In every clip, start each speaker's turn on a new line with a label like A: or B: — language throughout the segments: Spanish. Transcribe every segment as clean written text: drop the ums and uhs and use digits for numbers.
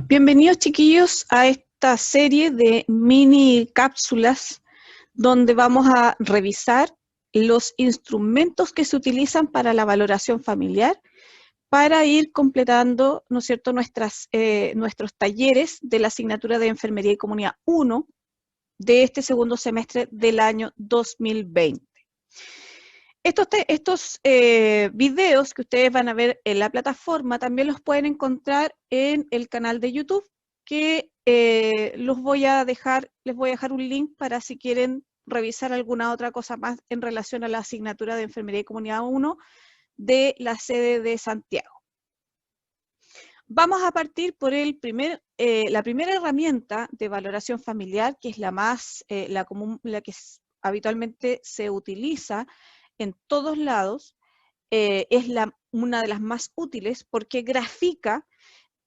A: Bienvenidos, chiquillos, a esta serie de mini cápsulas donde vamos a revisar los instrumentos que se utilizan para la valoración familiar para ir completando, ¿no es cierto?, nuestros talleres de la asignatura de Enfermería y Comunidad 1 de este segundo semestre del año 2020. Estos videos que ustedes van a ver en la plataforma también los pueden encontrar en el canal de YouTube, que les voy a dejar un link para si quieren revisar alguna otra cosa más en relación a la asignatura de Enfermería y Comunidad 1 de la sede de Santiago. Vamos a partir por la primera herramienta de valoración familiar, que es la que habitualmente se utiliza en todos lados, es una de las más útiles porque grafica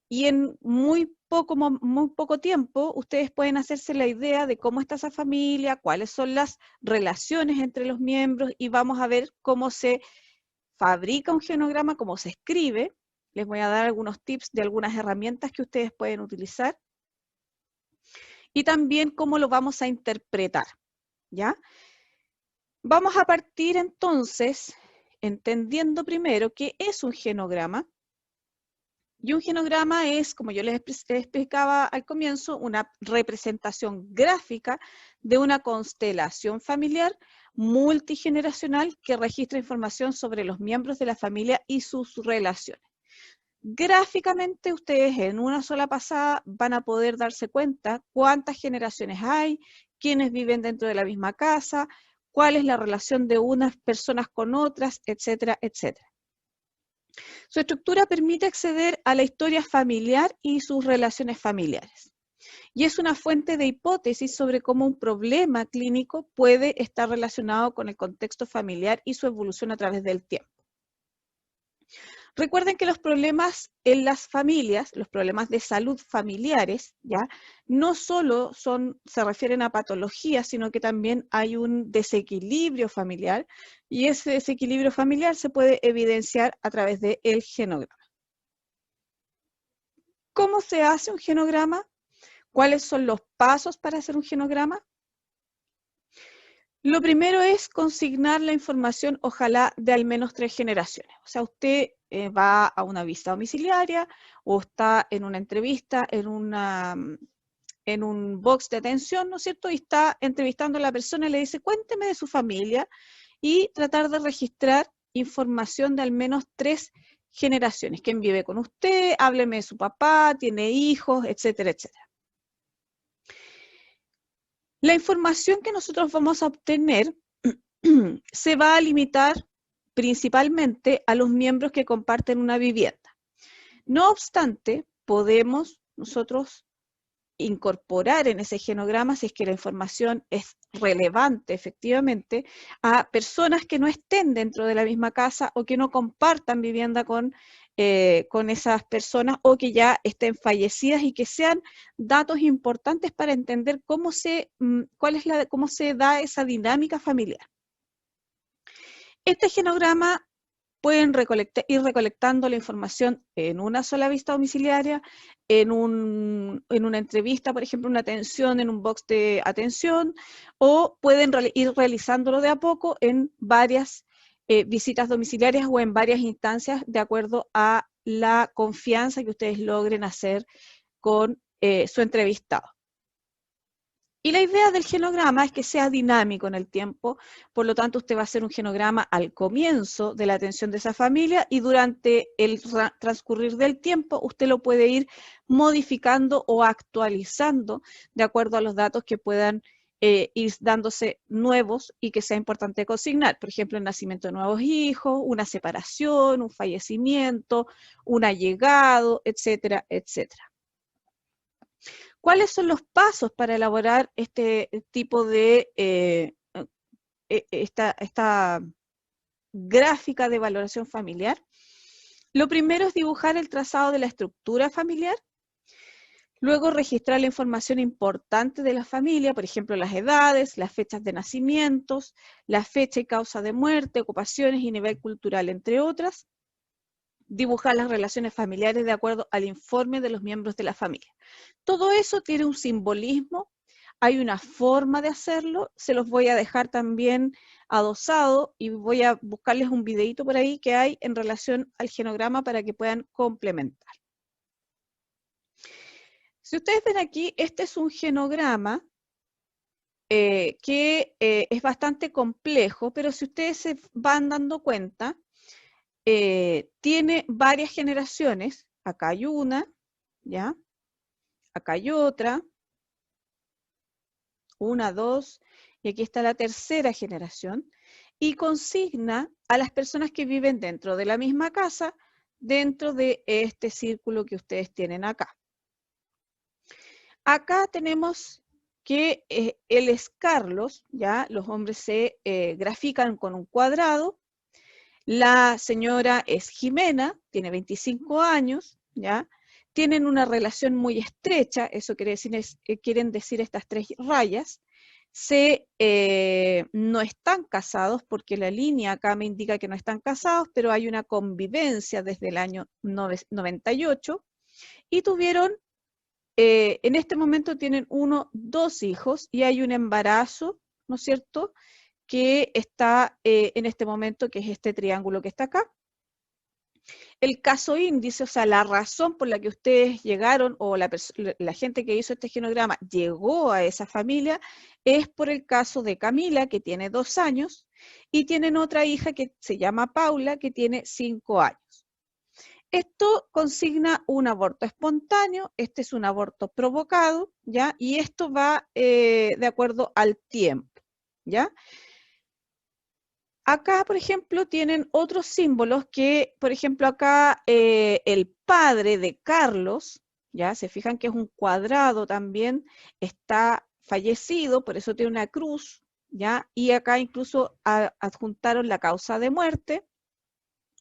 A: y en muy poco tiempo ustedes pueden hacerse la idea de cómo está esa familia, cuáles son las relaciones entre los miembros y vamos a ver cómo se fabrica un genograma, cómo se escribe. Les voy a dar algunos tips de algunas herramientas que ustedes pueden utilizar y también cómo lo vamos a interpretar, ¿ya? Vamos a partir entonces entendiendo primero qué es un genograma. Y un genograma es, como yo les explicaba al comienzo, una representación gráfica de una constelación familiar multigeneracional que registra información sobre los miembros de la familia y sus relaciones. Gráficamente, ustedes en una sola pasada van a poder darse cuenta cuántas generaciones hay, quiénes viven dentro de la misma casa, cuál es la relación de unas personas con otras, etcétera, etcétera. Su estructura permite acceder a la historia familiar y sus relaciones familiares. Y es una fuente de hipótesis sobre cómo un problema clínico puede estar relacionado con el contexto familiar y su evolución a través del tiempo. Recuerden que los problemas en las familias, los problemas de salud familiares, ¿ya? No solo se refieren a patologías, sino que también hay un desequilibrio familiar, y ese desequilibrio familiar se puede evidenciar a través del genograma. ¿Cómo se hace un genograma? ¿Cuáles son los pasos para hacer un genograma? Lo primero es consignar la información, ojalá, de al menos 3 generaciones. O sea, usted va a una visita domiciliaria o está en una entrevista, en un box de atención, ¿no es cierto? Y está entrevistando a la persona y le dice, cuénteme de su familia, y tratar de registrar información de al menos 3 generaciones. ¿Quién vive con usted? Hábleme de su papá, tiene hijos, etcétera, etcétera. La información que nosotros vamos a obtener se va a limitar principalmente a los miembros que comparten una vivienda. No obstante, podemos nosotros incorporar en ese genograma, si es que la información es relevante efectivamente, a personas que no estén dentro de la misma casa o que no compartan vivienda con esas personas o que ya estén fallecidas y que sean datos importantes para entender cómo se da esa dinámica familiar. Este genograma pueden ir recolectando la información en una sola visita domiciliaria, en una entrevista, por ejemplo, una atención en un box de atención, o pueden ir realizándolo de a poco en varias visitas domiciliarias o en varias instancias de acuerdo a la confianza que ustedes logren hacer con su entrevistado. Y la idea del genograma es que sea dinámico en el tiempo, por lo tanto usted va a hacer un genograma al comienzo de la atención de esa familia y durante el transcurrir del tiempo usted lo puede ir modificando o actualizando de acuerdo a los datos que puedan ir dándose nuevos y que sea importante consignar. Por ejemplo, el nacimiento de nuevos hijos, una separación, un fallecimiento, un allegado, etcétera, etcétera. ¿Cuáles son los pasos para elaborar este tipo de esta gráfica de valoración familiar? Lo primero es dibujar el trazado de la estructura familiar, luego registrar la información importante de la familia, por ejemplo, las edades, las fechas de nacimientos, la fecha y causa de muerte, ocupaciones y nivel cultural, entre otras. dibujar las relaciones familiares de acuerdo al informe de los miembros de la familia. Todo eso tiene un simbolismo, hay una forma de hacerlo, se los voy a dejar también adosado y voy a buscarles un videito por ahí que hay en relación al genograma para que puedan complementar. Si ustedes ven aquí, este es un genograma que es bastante complejo, pero si ustedes se van dando cuenta, tiene varias generaciones. Acá hay una, ¿ya? Acá hay otra, una, dos, y aquí está la tercera generación, y consigna a las personas que viven dentro de la misma casa, dentro de este círculo que ustedes tienen acá. Acá tenemos que él es Carlos, ¿ya? Los hombres se grafican con un cuadrado. La señora es Jimena, tiene 25 años, ¿ya? Tienen una relación muy estrecha, eso quiere decir, quieren decir estas tres rayas. No están casados, porque la línea acá me indica que no están casados, pero hay una convivencia desde el año 98, y tuvieron, en este momento tienen dos hijos, y hay un embarazo, ¿no es cierto?, que está en este momento, que es este triángulo que está acá. El caso índice, o sea, la razón por la que ustedes llegaron, o la gente que hizo este genograma llegó a esa familia, es por el caso de Camila, que tiene 2 años, y tienen otra hija que se llama Paula, que tiene 5 años. Esto consigna un aborto espontáneo, este es un aborto provocado, ¿ya? Y esto va de acuerdo al tiempo, ¿ya? Acá, por ejemplo, tienen otros símbolos que, por ejemplo, acá el padre de Carlos, ya se fijan que es un cuadrado también, está fallecido, por eso tiene una cruz, ya, y acá incluso adjuntaron la causa de muerte.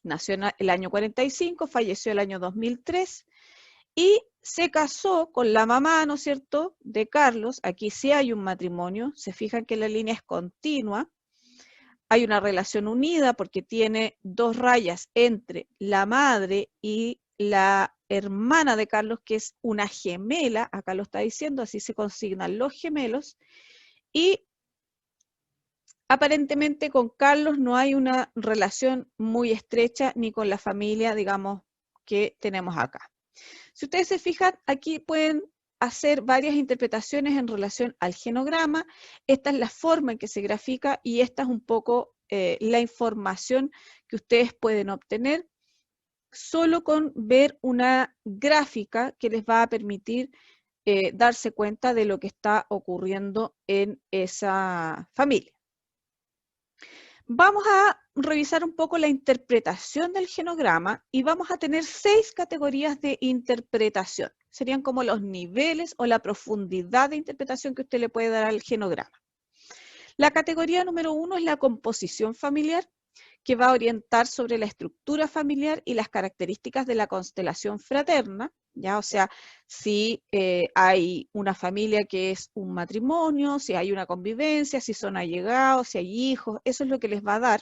A: Nació en el año 45, falleció el año 2003, y se casó con la mamá, ¿no es cierto?, de Carlos. Aquí sí hay un matrimonio, se fijan que la línea es continua. Hay una relación unida porque tiene 2 rayas entre la madre y la hermana de Carlos, que es una gemela, acá lo está diciendo, así se consignan los gemelos, y aparentemente con Carlos no hay una relación muy estrecha ni con la familia, digamos, que tenemos acá. Si ustedes se fijan, aquí pueden hacer varias interpretaciones en relación al genograma. Esta es la forma en que se grafica y esta es un poco la información que ustedes pueden obtener solo con ver una gráfica que les va a permitir darse cuenta de lo que está ocurriendo en esa familia. Vamos a revisar un poco la interpretación del genograma y vamos a tener 6 categorías de interpretación. Serían como los niveles o la profundidad de interpretación que usted le puede dar al genograma. La categoría número 1 es la composición familiar, que va a orientar sobre la estructura familiar y las características de la constelación fraterna, ¿ya? O sea, si hay una familia que es un matrimonio, si hay una convivencia, si son allegados, si hay hijos, eso es lo que les va a dar.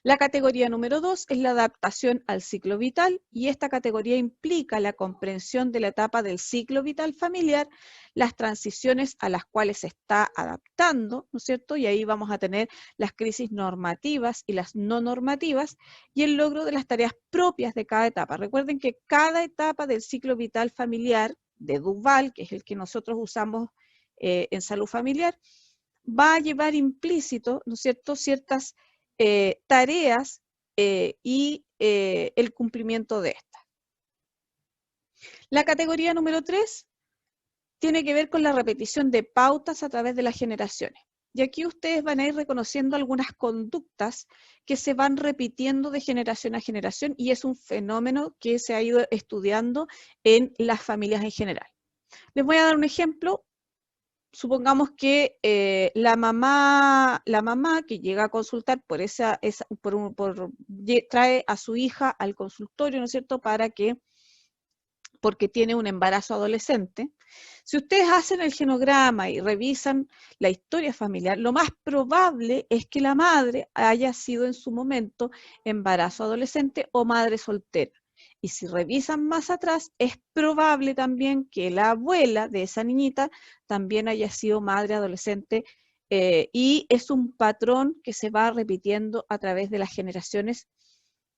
A: La categoría número 2 es la adaptación al ciclo vital, y esta categoría implica la comprensión de la etapa del ciclo vital familiar, las transiciones a las cuales se está adaptando, ¿no es cierto? Y ahí vamos a tener las crisis normativas y las no normativas, y el logro de las tareas propias de cada etapa. Recuerden que cada etapa del ciclo vital familiar de Duval, que es el que nosotros usamos en salud familiar, va a llevar implícito, ¿no es cierto?, ciertas tareas y el cumplimiento de estas. La categoría número 3 tiene que ver con la repetición de pautas a través de las generaciones. Y aquí ustedes van a ir reconociendo algunas conductas que se van repitiendo de generación a generación, y es un fenómeno que se ha ido estudiando en las familias en general. Les voy a dar un ejemplo. Supongamos que la mamá que llega a consultar trae a su hija al consultorio, ¿no es cierto?, para que porque tiene un embarazo adolescente, si ustedes hacen el genograma y revisan la historia familiar, lo más probable es que la madre haya sido en su momento embarazo adolescente o madre soltera. Y si revisan más atrás, es probable también que la abuela de esa niñita también haya sido madre adolescente, y es un patrón que se va repitiendo a través de las generaciones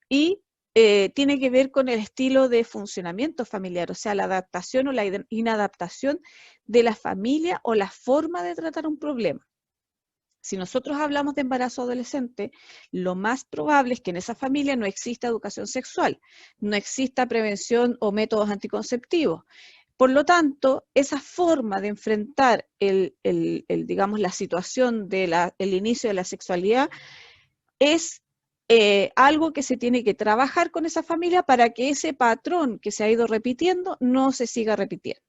A: y tiene que ver con el estilo de funcionamiento familiar, o sea, la adaptación o la inadaptación de la familia o la forma de tratar un problema. Si nosotros hablamos de embarazo adolescente, lo más probable es que en esa familia no exista educación sexual, no exista prevención o métodos anticonceptivos. Por lo tanto, esa forma de enfrentar digamos, la situación del inicio de la sexualidad es algo que se tiene que trabajar con esa familia para que ese patrón que se ha ido repitiendo no se siga repitiendo.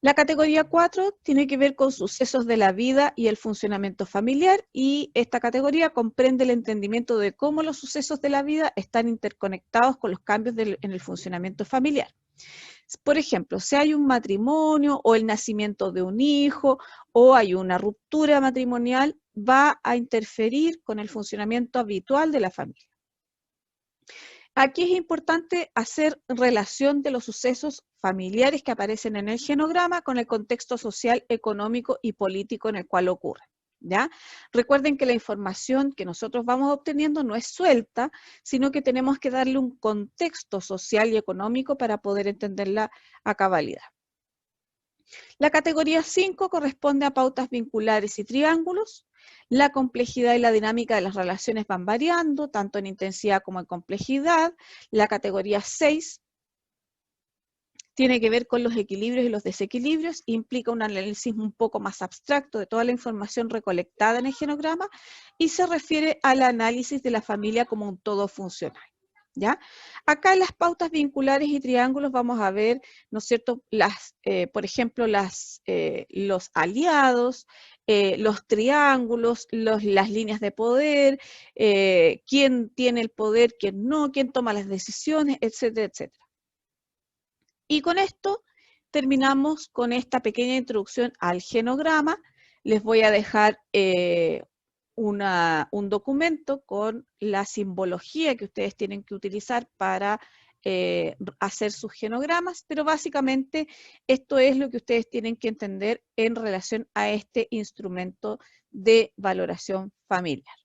A: La categoría 4 tiene que ver con sucesos de la vida y el funcionamiento familiar, y esta categoría comprende el entendimiento de cómo los sucesos de la vida están interconectados con los cambios en el funcionamiento familiar. Por ejemplo, si hay un matrimonio o el nacimiento de un hijo o hay una ruptura matrimonial, va a interferir con el funcionamiento habitual de la familia. Aquí es importante hacer relación de los sucesos familiares que aparecen en el genograma con el contexto social, económico y político en el cual ocurre. ¿Ya? Recuerden que la información que nosotros vamos obteniendo no es suelta, sino que tenemos que darle un contexto social y económico para poder entenderla a cabalidad. La categoría 5 corresponde a pautas vinculares y triángulos. La complejidad y la dinámica de las relaciones van variando, tanto en intensidad como en complejidad. La categoría 6 tiene que ver con los equilibrios y los desequilibrios, implica un análisis un poco más abstracto de toda la información recolectada en el genograma y se refiere al análisis de la familia como un todo funcional. ¿Ya? Acá en las pautas vinculares y triángulos vamos a ver, ¿no es cierto?, por ejemplo, los aliados, los triángulos, las líneas de poder, quién tiene el poder, quién no, quién toma las decisiones, etcétera, etcétera. Y con esto terminamos con esta pequeña introducción al genograma. Les voy a dejar un documento con la simbología que ustedes tienen que utilizar para hacer sus genogramas, pero básicamente esto es lo que ustedes tienen que entender en relación a este instrumento de valoración familiar.